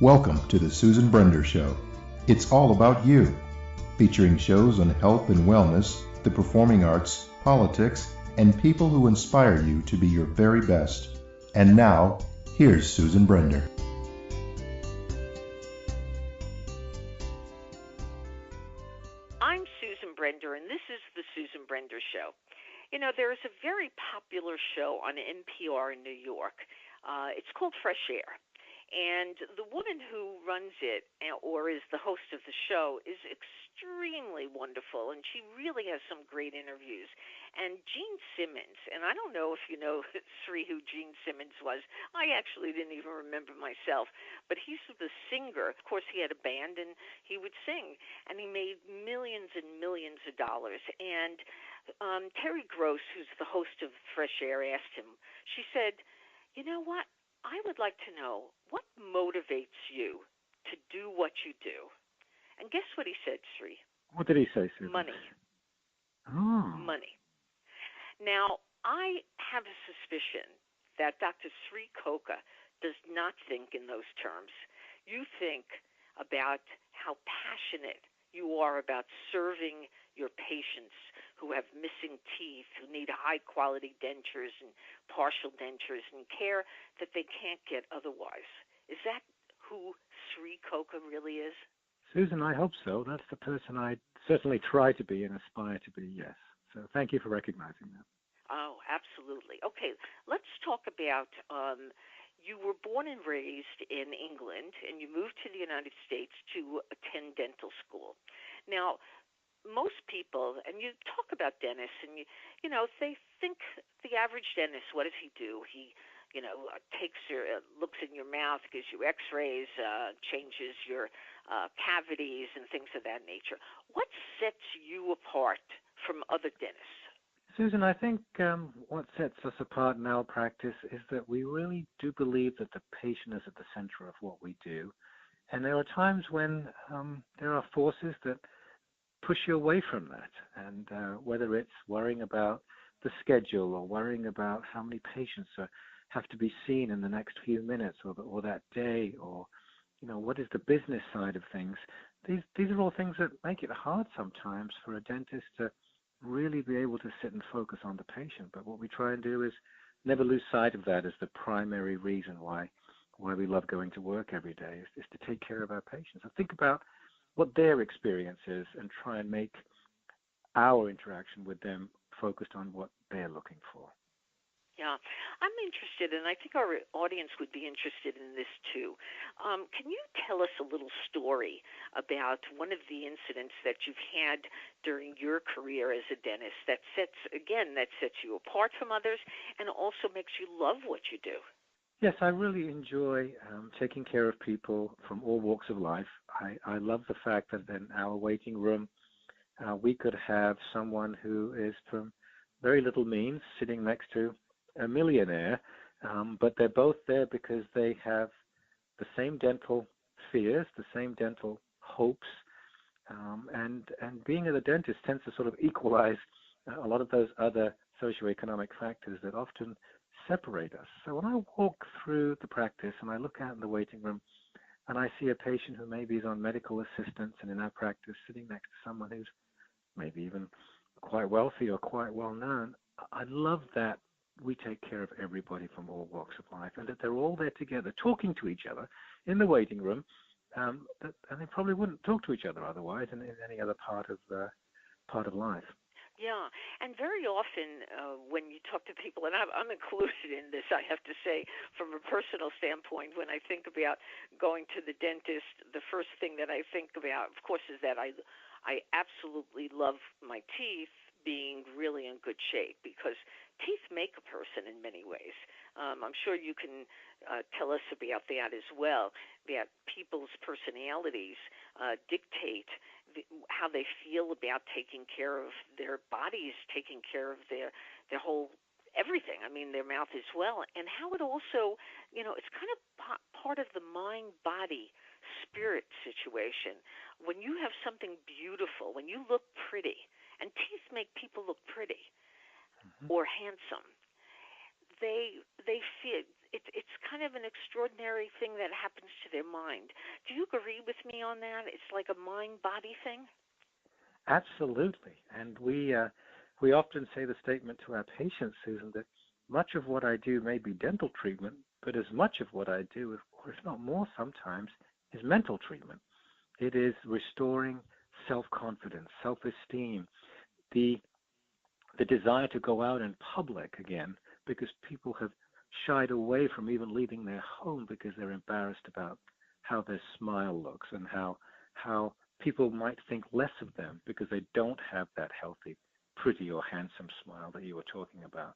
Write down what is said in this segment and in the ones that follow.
Welcome to the Susan Brender Show. It's all about you, featuring shows on health and wellness, the performing arts, politics, and people who inspire you to be your very best. And now, here's Susan Brender. I'm Susan Brender, and this is the Susan Brender Show. You know, there is a very popular show on NPR in New York. It's called Fresh Air. And the woman who runs it, or is the host of the show, is extremely wonderful, and she really has some great interviews. And Gene Simmons, and I don't know if you know, Sri, who Gene Simmons was. I actually didn't even remember myself, but he's the singer. Of course, he had a band, and he would sing, and he made millions and millions of dollars. And Terry Gross, who's the host of Fresh Air, asked him, she said, you know what? I would like to know what motivates you to do what you do. And guess what he said, Sri? What did he say, Susan? Money. Oh. Money. Now, I have a suspicion that Dr. Sri Koka does not think in those terms. You think about how passionate you are about serving your patients who have missing teeth, who need high-quality dentures and partial dentures and care that they can't get otherwise. Is that who Sri Koka really is? Susan, I hope so. That's the person I certainly try to be and aspire to be, yes. So thank you for recognizing that. Oh, absolutely. Okay, let's talk about you were born and raised in England, and you moved to the United States to attend dental school. Now, most people, and you talk about dentists, and you know, they think the average dentist, what does he do? He, takes looks in your mouth, gives you X-rays, changes your cavities, and things of that nature. What sets you apart from other dentists? Susan, I think what sets us apart in our practice is that we really do believe that the patient is at the center of what we do. And there are times when there are forces that push you away from that. And whether it's worrying about the schedule or worrying about how many patients have to be seen in the next few minutes or that day, or, what is the business side of things, these are all things that make it hard sometimes for a dentist to really be able to sit and focus on the patient. But what we try and do is never lose sight of that as the primary reason why we love going to work every day is to take care of our patients. And think about what their experience is and try and make our interaction with them focused on what they're looking for. Yeah, I'm interested, and I think our audience would be interested in this too. Can you tell us a little story about one of the incidents that you've had during your career as a dentist that sets you apart from others and also makes you love what you do? Yes, I really enjoy taking care of people from all walks of life. I love the fact that in our waiting room, we could have someone who is from very little means sitting next to a millionaire, but they're both there because they have the same dental fears, the same dental hopes, and being a dentist tends to sort of equalize a lot of those other socioeconomic factors that often separate us. So when I walk through the practice and I look out in the waiting room and I see a patient who maybe is on medical assistance and in our practice sitting next to someone who's maybe even quite wealthy or quite well known, I love that we take care of everybody from all walks of life and that they're all there together talking to each other in the waiting room, and they probably wouldn't talk to each other otherwise in any other part of life. Yeah, and very often when you talk to people, and I'm included in this, I have to say, from a personal standpoint, when I think about going to the dentist, the first thing that I think about, of course, is that I absolutely love my teeth being really in good shape, because teeth make a person in many ways. I'm sure you can tell us about that as well, that people's personalities dictate how they feel about taking care of their bodies, taking care of their whole everything. I mean, their mouth as well, and how it also, it's kind of part of the mind-body spirit situation. When you have something beautiful, when you look pretty, and teeth make people look pretty or handsome, they feel it's kind of an extraordinary thing that happens to their mind. Do you agree with me on that? It's like a mind-body thing? Absolutely. And we often say the statement to our patients, Susan, that much of what I do may be dental treatment, but as much of what I do, or if not more sometimes, is mental treatment. It is restoring self-confidence, self-esteem, the desire to go out in public again, because people have shied away from even leaving their home because they're embarrassed about how their smile looks and how people might think less of them because they don't have that healthy, pretty, or handsome smile that you were talking about.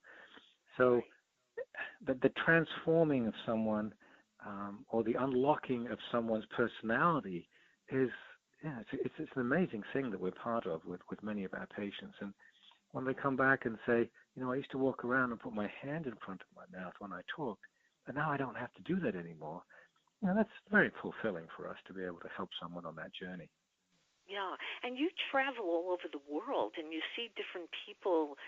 So the transforming of someone or the unlocking of someone's personality is, it's an amazing thing that we're part of with many of our patients. And when they come back and say, I used to walk around and put my hand in front of my mouth when I talked, but now I don't have to do that anymore. That's very fulfilling for us to be able to help someone on that journey. Yeah, and you travel all over the world, and you see different people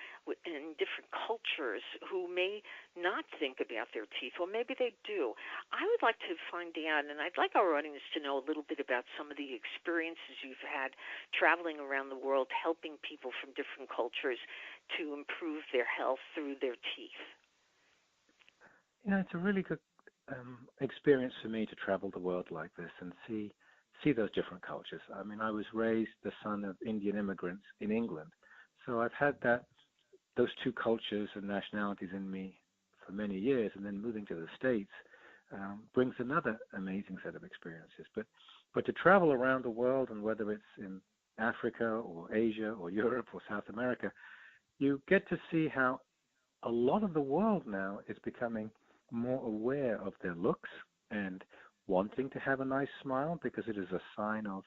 in different cultures who may not think about their teeth, or maybe they do. I would like to find out, and I'd like our audience to know a little bit about some of the experiences you've had traveling around the world, helping people from different cultures to improve their health through their teeth. It's a really good experience for me to travel the world like this and see those different cultures. I mean, I was raised the son of Indian immigrants in England, so I've had those two cultures and nationalities in me for many years, and then moving to the States brings another amazing set of experiences. But to travel around the world, and whether it's in Africa or Asia or Europe or South America, you get to see how a lot of the world now is becoming more aware of their looks and wanting to have a nice smile, because it is a sign of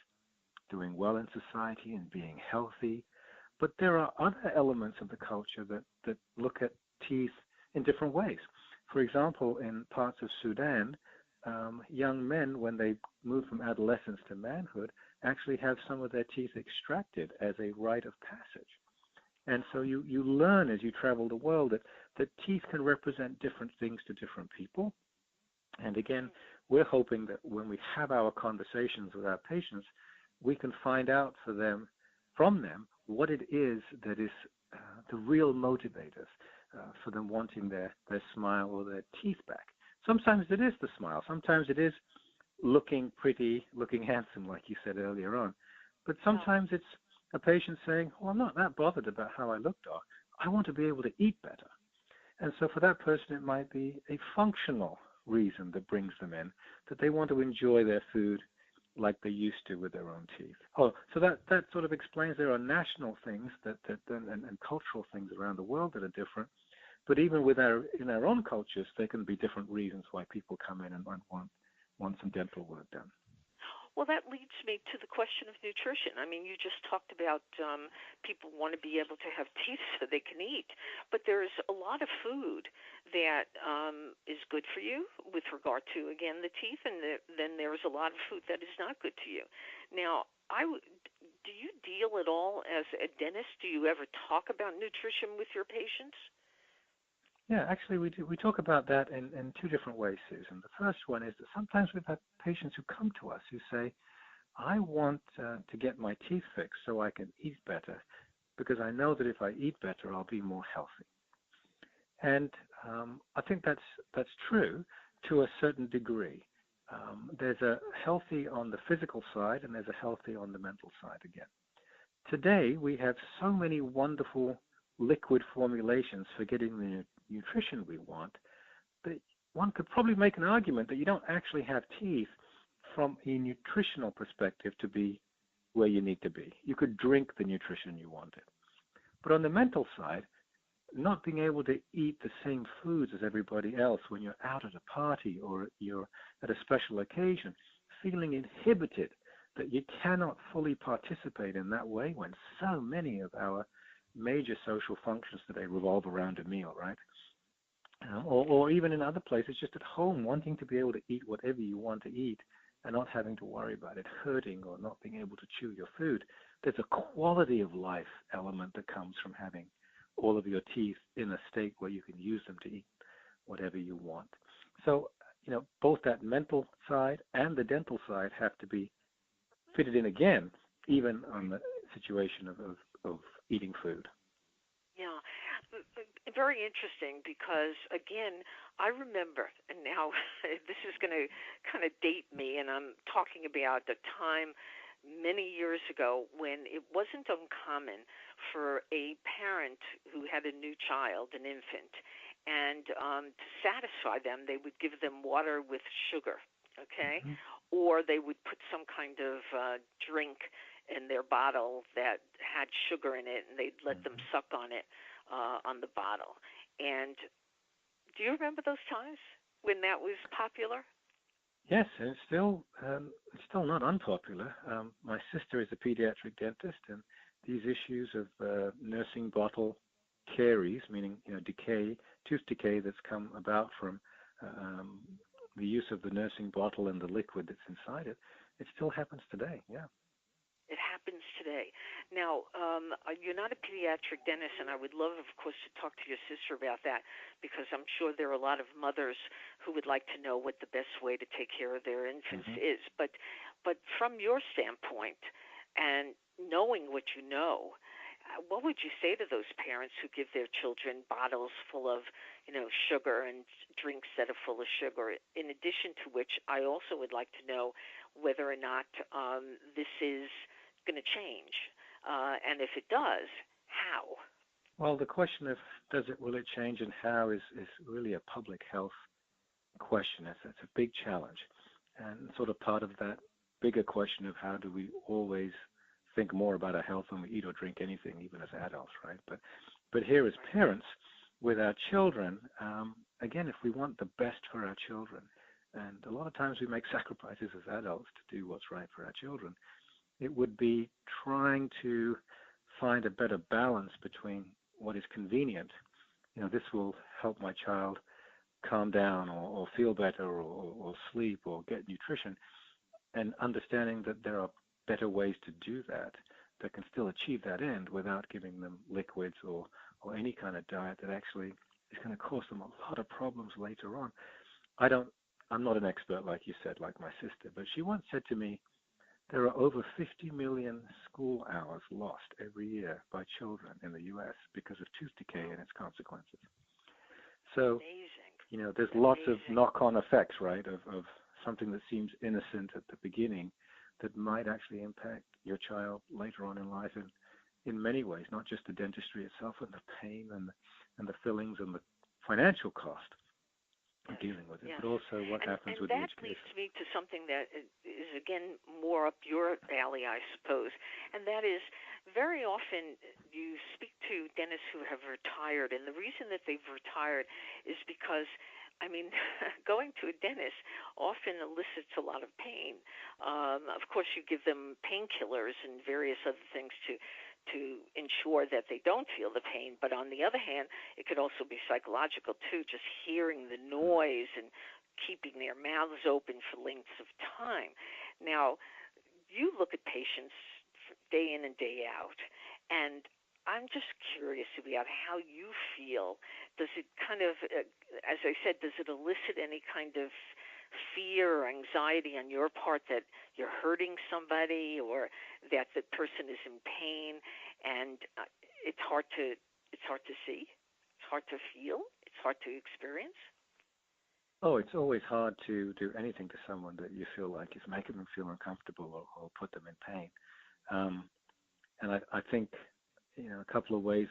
doing well in society and being healthy. But there are other elements of the culture that look at teeth in different ways. For example, in parts of Sudan, young men, when they move from adolescence to manhood, actually have some of their teeth extracted as a rite of passage. And so you learn as you travel the world that teeth can represent different things to different people. And again, we're hoping that when we have our conversations with our patients, we can find out from them what it is that is the real motivators for them wanting their smile or their teeth back. Sometimes it is the smile. Sometimes it is looking pretty, looking handsome, like you said earlier on. But sometimes it's a patient saying, I'm not that bothered about how I look, doc. I want to be able to eat better. And so for that person, it might be a functional reason that brings them in, that they want to enjoy their food like they used to with their own teeth. So that sort of explains there are national things and cultural things around the world that are different. But even in our own cultures, there can be different reasons why people come in and want some dental work done. Well, that leads me to the question of nutrition. I mean, you just talked about people want to be able to have teeth so they can eat, but there's a lot of food that is good for you with regard to, again, the teeth, and then there's a lot of food that is not good to you. Now, do you deal at all as a dentist? Do you ever talk about nutrition with your patients? Yeah, actually we do. We talk about that in two different ways, Susan. The first one is that sometimes we've had patients who come to us who say, I want to get my teeth fixed so I can eat better, because I know that if I eat better, I'll be more healthy. And I think that's true to a certain degree. There's a healthy on the physical side, and there's a healthy on the mental side again. Today, we have so many wonderful liquid formulations for getting the nutrition we want that one could probably make an argument that you don't actually have teeth from a nutritional perspective to be where you need to be. You could drink the nutrition you wanted. But on the mental side, not being able to eat the same foods as everybody else when you're out at a party or you're at a special occasion, feeling inhibited that you cannot fully participate in that way when so many of our major social functions today revolve around a meal, right? Or even in other places, just at home, wanting to be able to eat whatever you want to eat and not having to worry about it hurting or not being able to chew your food. There's a quality of life element that comes from having all of your teeth in a state where you can use them to eat whatever you want. So, both that mental side and the dental side have to be fitted in again, even on the situation of eating food. Yeah, very interesting because, again, I remember, and now this is going to kind of date me, and I'm talking about a time many years ago when it wasn't uncommon for a parent who had a new child, an infant, and to satisfy them, they would give them water with sugar, okay? Mm-hmm. Or they would put some kind of drink in their bottle that had sugar in it, and they'd let them suck on it on the bottle. And do you remember those times when that was popular? Yes, and it's still not unpopular. My sister is a pediatric dentist, and these issues of nursing bottle caries, meaning decay, tooth decay that's come about from the use of the nursing bottle and the liquid that's inside it, it still happens today. Yeah. It happens today. Now, you're not a pediatric dentist, and I would love, of course, to talk to your sister about that because I'm sure there are a lot of mothers who would like to know what the best way to take care of their infants is. But from your standpoint and knowing what you know, what would you say to those parents who give their children bottles full of, sugar and drinks that are full of sugar? In addition to which, I also would like to know whether or not this is going to change, and if it does, how? Well, the question of will it change and how is really a public health question. It's a big challenge, and sort of part of that bigger question of how do we always think more about our health when we eat or drink anything, even as adults, right? But here as parents with our children, again, if we want the best for our children, and a lot of times we make sacrifices as adults to do what's right for our children, it would be trying to find a better balance between what is convenient. This will help my child calm down or feel better or sleep or get nutrition, and understanding that there are better ways to do that can still achieve that end without giving them liquids or any kind of diet that actually is going to cause them a lot of problems later on. I'm not an expert, like you said, like my sister, but she once said to me, there are over 50 million school hours lost every year by children in the U.S. because of tooth decay and its consequences. So, Amazing. There's lots of knock-on effects, right, of something that seems innocent at the beginning that might actually impact your child later on in life in many ways, not just the dentistry itself and the pain and the fillings and the financial cost of dealing with it, but also what happens with the education. And that leads me to something that is, again, more up your alley, I suppose, and that is very often you speak to dentists who have retired, and the reason that they've retired is because going to a dentist often elicits a lot of pain. Of course, you give them painkillers and various other things to ensure that they don't feel the pain. But on the other hand, it could also be psychological, too, just hearing the noise and keeping their mouths open for lengths of time. Now, you look at patients day in and day out, and I'm just curious about how you feel. Does it kind of, as I said, does it elicit any kind of fear or anxiety on your part that you're hurting somebody or that the person is in pain, and it's hard to see, it's hard to feel, it's hard to experience? Oh, it's always hard to do anything to someone that you feel like is making them feel uncomfortable or put them in pain. And I think a couple of ways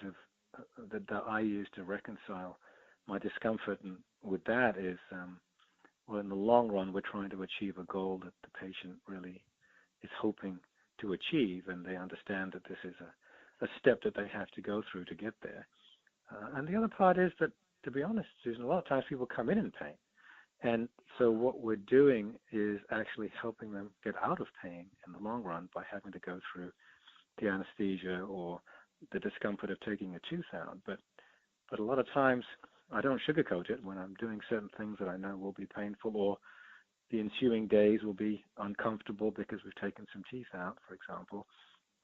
that I use to reconcile my discomfort with that is, well, in the long run, we're trying to achieve a goal that the patient really is hoping to achieve, and they understand that this is a step that they have to go through to get there. And the other part is that, to be honest, Susan, a lot of times people come in pain. And so what we're doing is actually helping them get out of pain in the long run by having to go through the anesthesia or the discomfort of taking a tooth out. But a lot of times I don't sugarcoat it when I'm doing certain things that I know will be painful, or the ensuing days will be uncomfortable because we've taken some teeth out, for example.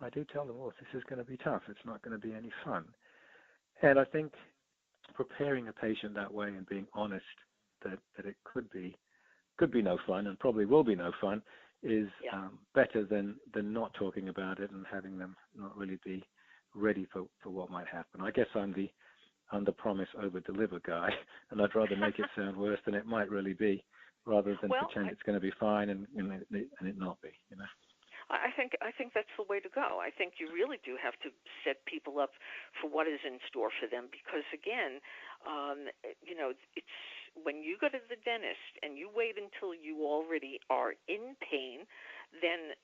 I do tell them, well, this is going to be tough. It's not going to be any fun. And I think preparing a patient that way and being honest that it could be no fun and probably will be no fun is better than not talking about it and having them not really be ready for what might happen. I guess I'm the under promise over deliver guy, and I'd rather make it sound worse than it might really be, rather than pretend it's going to be fine and it not be. I think that's the way to go. I think you really do have to set people up for what is in store for them, because again, it's when you go to the dentist and you wait until you already are in pain, then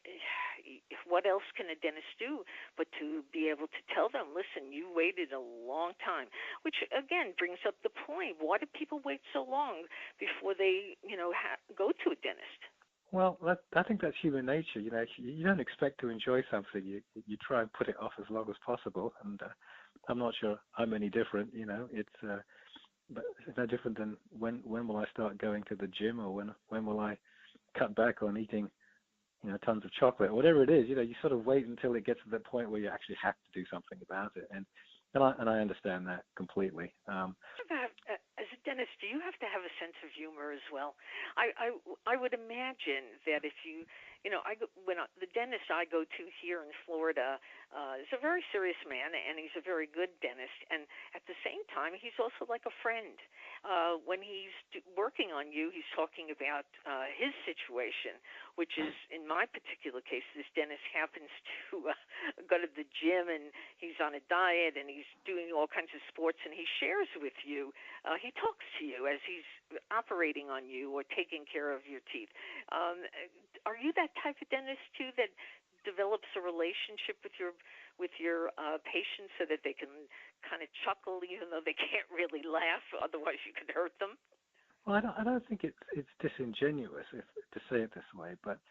what else can a dentist do but to be able to tell them, listen, you waited a long time, which again brings up the point, why do people wait so long before they go to a dentist? Well, I think that's human nature. You don't expect to enjoy something. You try and put it off as long as possible. And I'm not sure I'm any different. But it's no different than when will I start going to the gym, or when will I cut back on eating, tons of chocolate or whatever it is. You sort of wait until it gets to the point where you actually have to do something about it. And I understand that completely. As a dentist, do you have to have a sense of humor as well? I would imagine that if the dentist I go to here in Florida is a very serious man, and he's a very good dentist, and at the same time, he's also like a friend. When he's working on you, he's talking about his situation, which is, in my particular case, this dentist happens to go to the gym, and he's on a diet, and he's doing all kinds of sports, and he shares with you. He talks to you as he's operating on you or taking care of your teeth. Are you that type of dentist too, that develops a relationship with your patients so that they can kind of chuckle even though they can't really laugh, otherwise you could hurt them? Well, I don't think it's disingenuous to say it this way, but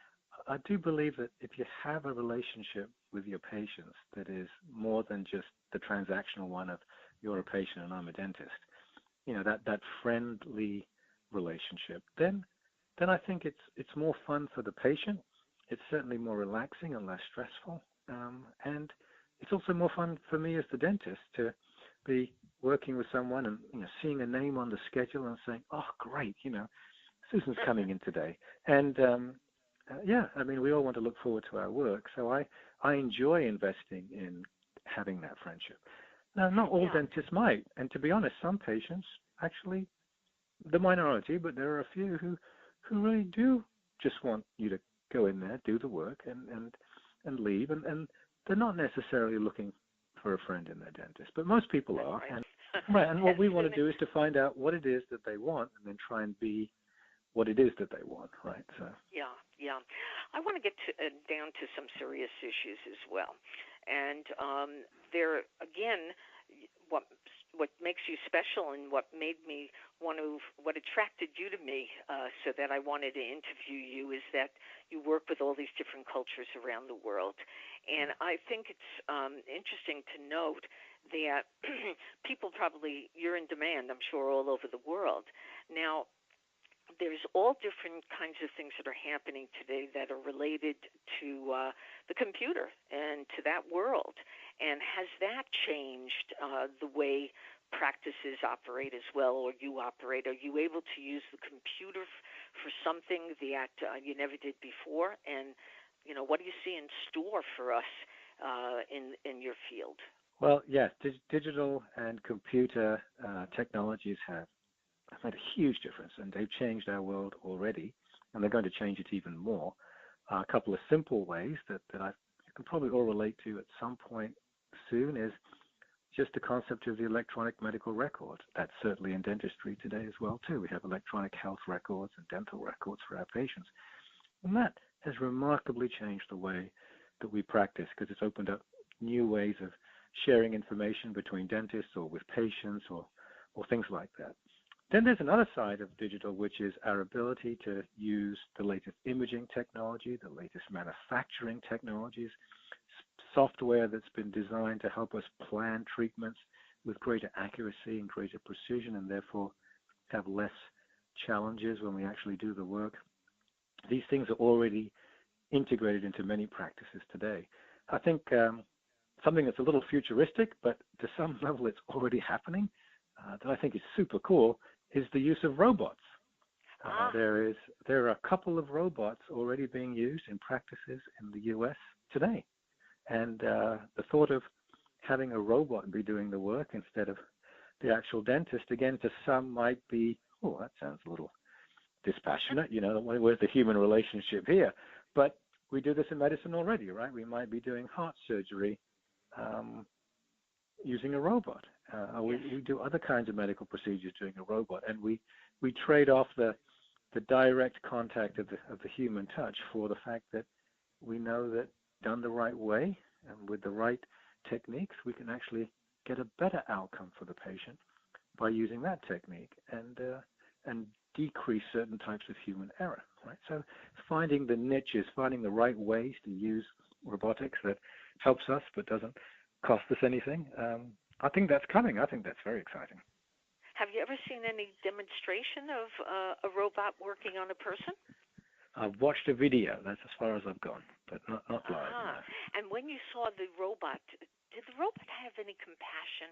I do believe that if you have a relationship with your patients that is more than just the transactional one of you're a patient and I'm a dentist, that friendly relationship, then I think it's more fun for the patient. It's certainly more relaxing and less stressful, and it's also more fun for me as the dentist to be working with someone and seeing a name on the schedule and saying, "Oh, great! Susan's coming in today." And we all want to look forward to our work, so I enjoy investing in having that friendship. Now, not all dentists might, and to be honest, some patients actually, the minority, but there are a few who really do just want you to go in there, do the work, and leave, and they're not necessarily looking for a friend in their dentist, but most people are. Right. And what we want to do is to find out what it is that they want, and then try and be what it is that they want, right? So. Yeah. I want to get down to some serious issues as well, and there again, what makes you special and what attracted you to me so that I wanted to interview you is that you work with all these different cultures around the world. And I think it's interesting to note that you're in demand, I'm sure, all over the world. Now, there's all different kinds of things that are happening today that are related to the computer and to that world. And has that changed the way practices operate as well, or you operate? Are you able to use the computer for something that you never did before? And, what do you see in store for us in your field? Well, yes, digital and computer technologies have made a huge difference, and they've changed our world already, and they're going to change it even more. A couple of simple ways that you can probably all relate to at some point soon is just the concept of the electronic medical record. That's certainly in dentistry today as well, too. We have electronic health records and dental records for our patients. And that has remarkably changed the way that we practice, because it's opened up new ways of sharing information between dentists or with patients or things like that. Then there's another side of digital, which is our ability to use the latest imaging technology, the latest manufacturing technologies, software that's been designed to help us plan treatments with greater accuracy and greater precision, and therefore have less challenges when we actually do the work. These things are already integrated into many practices today. I think something that's a little futuristic, but to some level it's already happening, that I think is super cool, is the use of robots. There are a couple of robots already being used in practices in the U.S. today. And the thought of having a robot be doing the work instead of the actual dentist, again, to some might be, oh, that sounds a little dispassionate, where's the human relationship here? But we do this in medicine already, right? We might be doing heart surgery using a robot. We do other kinds of medical procedures doing a robot, and we trade off the direct contact of the human touch for the fact that we know that done the right way and with the right techniques, we can actually get a better outcome for the patient by using that technique and decrease certain types of human error, right? So finding the niches, finding the right ways to use robotics that helps us but doesn't cost us anything, I think that's coming. I think that's very exciting. Have you ever seen any demonstration of a robot working on a person? I've watched a video. That's as far as I've gone, but not live. No. And when you saw the robot, did the robot have any compassion?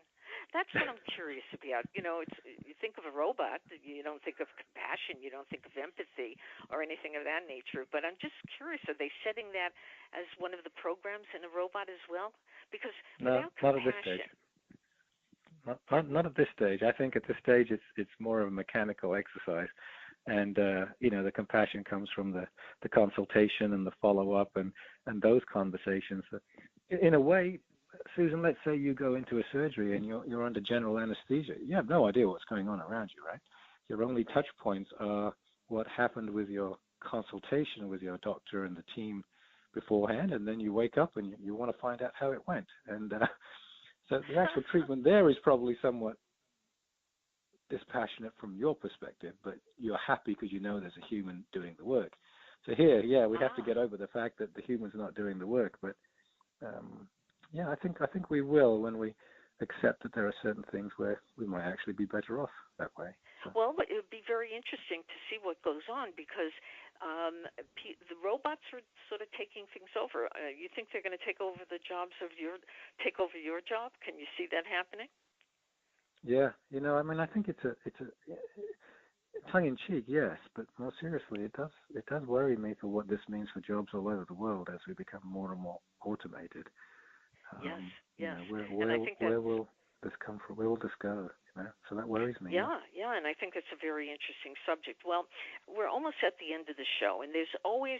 That's what I'm curious about. You think of a robot, you don't think of compassion, you don't think of empathy or anything of that nature. But I'm just curious, are they setting that as one of the programs in a robot as well? Because without compassion, not at this stage. Not at this stage. I think at this stage it's more of a mechanical exercise, and the compassion comes from the consultation and the follow-up and those conversations. In a way, Susan, let's say you go into a surgery and you're under general anesthesia. You have no idea what's going on around you, right? Your only touch points are what happened with your consultation with your doctor and the team beforehand, and then you wake up and you want to find out how it went. And so the actual treatment there is probably somewhat dispassionate from your perspective, but you're happy because you know there's a human doing the work. So here, we have to get over the fact that the human's not doing the work. But I think we will when we accept that there are certain things where we might actually be better off that way. So. Well, it would be very interesting to see what goes on because the robots are sort of taking things over. You think they're going to take over the jobs take over your job? Can you see that happening? Yeah, I think it's a tongue in cheek, yes, but more seriously, it does worry me for what this means for jobs all over the world as we become more and more automated. Yes. Where will this come from? Where will this go? So that worries me. Yeah, and I think it's a very interesting subject. Well, we're almost at the end of the show, and there's always,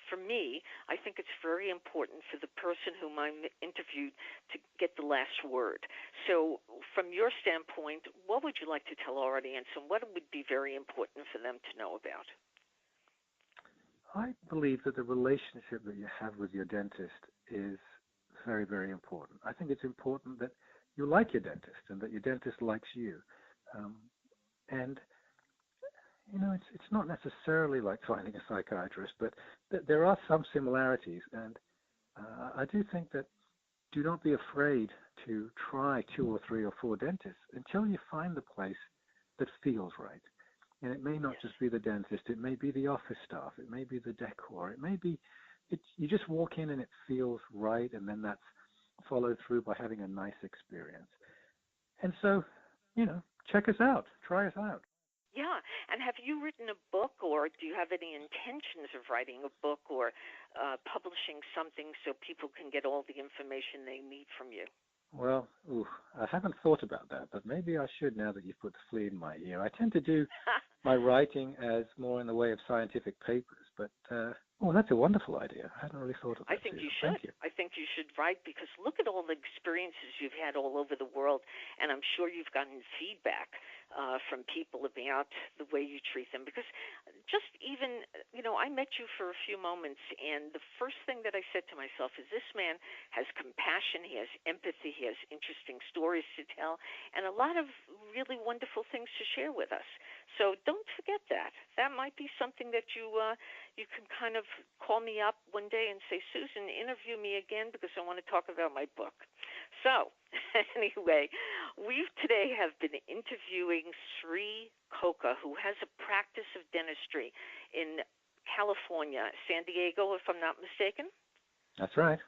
for me, I think it's very important for the person whom I'm interviewed to get the last word. So from your standpoint, what would you like to tell our audience, and what would be very important for them to know about? I believe that the relationship that you have with your dentist is very, very important. I think it's important that you like your dentist and that your dentist likes you. And it's not necessarily like finding a psychiatrist, but there are some similarities. And I do think that do not be afraid to try 2 or 3 or 4 dentists until you find the place that feels right. And it may not just be the dentist. It may be the office staff. It may be the decor. It may be you just walk in and it feels right, and then that's followed through by having a nice experience. And so, check us out. Try us out. Yeah. And have you written a book, or do you have any intentions of writing a book or publishing something so people can get all the information they need from you? Well, I haven't thought about that, but maybe I should now that you've put the flea in my ear. I tend to do my writing as more in the way of scientific papers, but that's a wonderful idea. I hadn't really thought of that. I think you should. I think you should write, because look at all the experiences you've had all over the world, and I'm sure you've gotten feedback from people about the way you treat them. Because just even, I met you for a few moments, and the first thing that I said to myself is, this man has compassion, he has empathy, he has interesting stories to tell, and a lot of really wonderful things to share with us. So don't forget that. That might be something that you can kind of call me up one day and say, Susan, interview me again because I want to talk about my book. So anyway, we today have been interviewing Sreenivas Koka, who has a practice of dentistry in California, San Diego, if I'm not mistaken. That's right.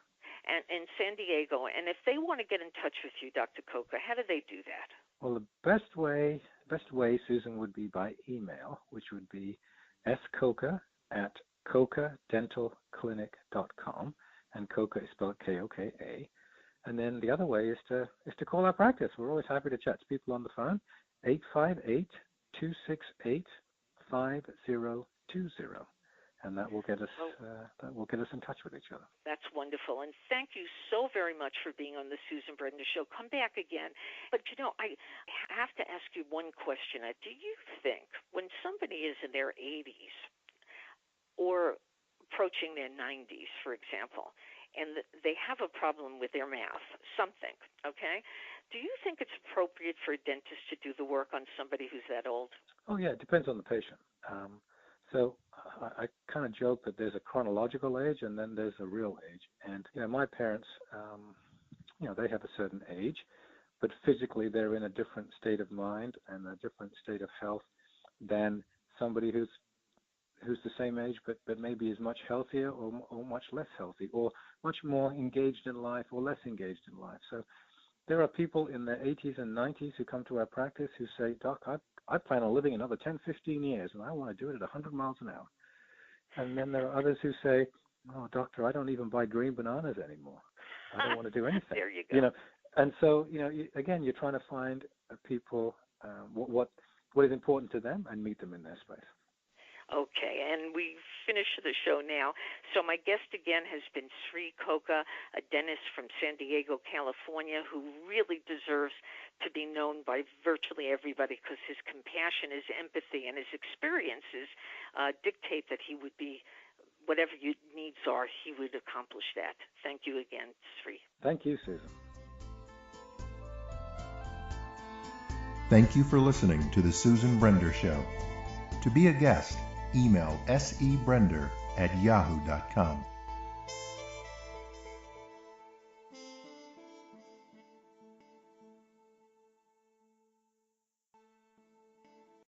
And in San Diego. And if they want to get in touch with you, Dr. Koka, how do they do that? Well, the best way best way, Susan, would be by email, which would be skoka@kokadentalclinic.com, and Koka is spelled Koka. And then the other way is to call our practice. We're always happy to chat to people on the phone, 858-268-5020, and that will get us in touch with each other. That's wonderful, and thank you so very much for being on the Susan Brender Show. Come back again. But I have to ask you one question. Do you think when somebody is in their 80s or approaching their 90s, for example, and they have a problem with their mouth, something, okay? Do you think it's appropriate for a dentist to do the work on somebody who's that old? Oh, yeah, it depends on the patient. So I kind of joke that there's a chronological age and then there's a real age. And, my parents, they have a certain age, but physically they're in a different state of mind and a different state of health than somebody who's the same age but maybe is much healthier or much less healthy or much more engaged in life or less engaged in life. So there are people in their 80s and 90s who come to our practice who say, Doc, I plan on living another 10, 15 years, and I want to do it at 100 miles an hour. And then there are others who say, oh, doctor, I don't even buy green bananas anymore. I don't want to do anything. There you go. And so, again, you're trying to find people what is important to them and meet them in their space. Okay, and we finish the show now. So my guest again has been Sri Koka, a dentist from San Diego, California, who really deserves to be known by virtually everybody because his compassion, his empathy, and his experiences dictate that he would be, whatever your needs are, he would accomplish that. Thank you again, Sri. Thank you, Susan. Thank you for listening to The Susan Brender Show. To be a guest, email sebrender@yahoo.com.